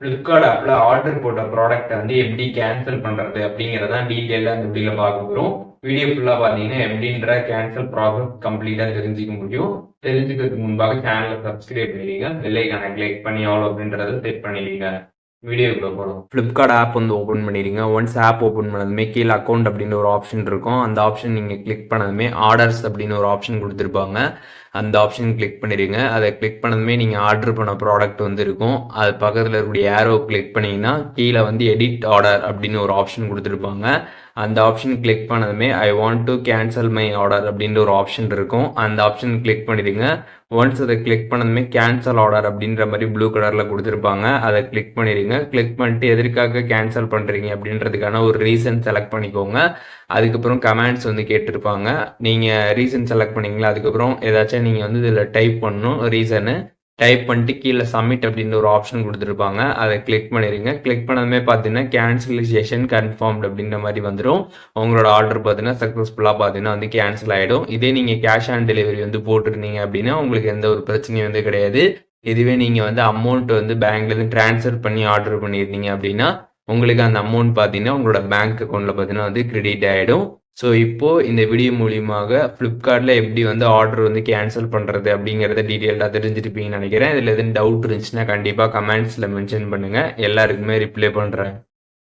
Flipkart ஆப்ல order போட்ட ப்ராடக்ட்டை வந்து எப்படி கேன்சல் பண்றது அப்படிங்கிறத டீட்டெயிலாக இந்த வீடியோல பார்க்க போகிறோம். வீடியோ ஃபுல்லாக பார்த்தீங்கன்னா எப்படின்ற கேன்சல் ப்ராசஸ் கம்ப்ளீட்டாக தெரிஞ்சுக்க முடியும். தெரிஞ்சுக்கிறதுக்கு முன்பாக சேனலை சப்ஸ்கிரைப் பண்ணிடுங்க, பெல் ஐகானை கிளிக் பண்ணி ஆல் அப்படின்றத செட் பண்ணிடுங்க. வீடியோக்குள்ள போகலாம். ஃப்ளிப்கார்ட் ஆப் வந்து ஓப்பன் பண்ணிடுங்க. ஒன்ஸ் ஆப் ஓப்பன் பண்ணதுமே கீழே அக்கௌண்ட் அப்படின்னு ஒரு ஆப்ஷன் இருக்கும். அந்த ஆப்ஷன் நீங்கள் கிளிக் பண்ணதுமே ஆர்டர்ஸ் அப்படின்னு ஒரு ஆப்ஷன் கொடுத்துருப்பாங்க. அந்த ஆப்ஷன் கிளிக் பண்ணிடுங்க. அதை கிளிக் பண்ணதுமே நீங்கள் ஆர்டர் பண்ண ப்ராடக்ட் வந்து இருக்கும். அது பக்கத்தில் இருக்கக்கூடிய ஏரோ கிளிக் பண்ணிங்கன்னா கீழே வந்து எடிட் ஆர்டர் அப்படின்னு ஒரு ஆப்ஷன் கொடுத்துருப்பாங்க. அந்த ஆப்ஷன் கிளிக் பண்ணதுமே I want to cancel my order அப்படின்ற ஒரு ஆப்ஷன் இருக்கும். அந்த ஆப்ஷன் கிளிக் பண்ணிடுங்க. ஒன்ஸ் அதை கிளிக் பண்ணதுமே கேன்சல் ஆர்டர் அப்படின்ற மாதிரி ப்ளூ கலரில் கொடுத்துருப்பாங்க. அதை கிளிக் பண்ணிடுங்க. கிளிக் பண்ணிட்டு எதற்காக கேன்சல் பண்ணுறீங்க அப்படின்றதுக்கான ஒரு ரீசன் செலக்ட் பண்ணிக்கோங்க. அதுக்கப்புறம் கமெண்ட்ஸ் வந்து கேட்டிருப்பாங்க. நீங்கள் ரீசன் செலக்ட் பண்ணிங்களா, அதுக்கப்புறம் ஏதாச்சும் நீங்கள் வந்து இதில் டைப் பண்ணணும் ரீசனு. டைப் பண்ணிட்டு கீழே சப்மிட் அப்படின்ற ஒரு ஆப்ஷன் கொடுத்துருப்பாங்க. அதை கிளிக் பண்ணிடுங்க. கிளிக் பண்ணதுமே பார்த்தீங்கன்னா கேன்சலைசேஷன் கன்ஃபார்ம்டு அப்படின்ற மாதிரி வந்துடும். உங்களோட ஆர்டர் பார்த்தீங்கன்னா சக்ஸஸ்ஃபுல்லாக பார்த்தீங்கன்னா வந்து கேன்சல் ஆகிடும். இதே நீங்கள் கேஷ் ஆன் டெலிவரி வந்து போட்டிருந்தீங்க அப்படின்னா உங்களுக்கு எந்த ஒரு பிரச்சனையும் வந்து கிடையாது. இதுவே நீங்கள் வந்து அமௌண்ட் வந்து பேங்க்லேருந்து ட்ரான்ஸ்ஃபர் பண்ணி ஆர்டர் பண்ணியிருந்தீங்க அப்படின்னா உங்களுக்கு அந்த அமௌண்ட் பார்த்தீங்கன்னா உங்களோட பேங்க் அக்கௌண்ட்டில் பார்த்தீங்கன்னா வந்து கிரெடிட் ஆகிடும். ஸோ இப்போது இந்த வீடியோ மூலியமாக ஃப்ளிப்கார்ட்டில் எப்படி வந்து ஆர்டர் வந்து கேன்சல் பண்ணுறது அப்படிங்கிறத டீட்டெயிலாக தெரிஞ்சிருப்பீங்கன்னு நினைக்கிறேன். இதில் எதுவும் டவுட் இருந்துச்சுன்னா கண்டிப்பாக கமெண்ட்ஸில் மென்ஷன் பண்ணுங்கள். எல்லாருக்குமே ரிப்ளை பண்ணுறேன்.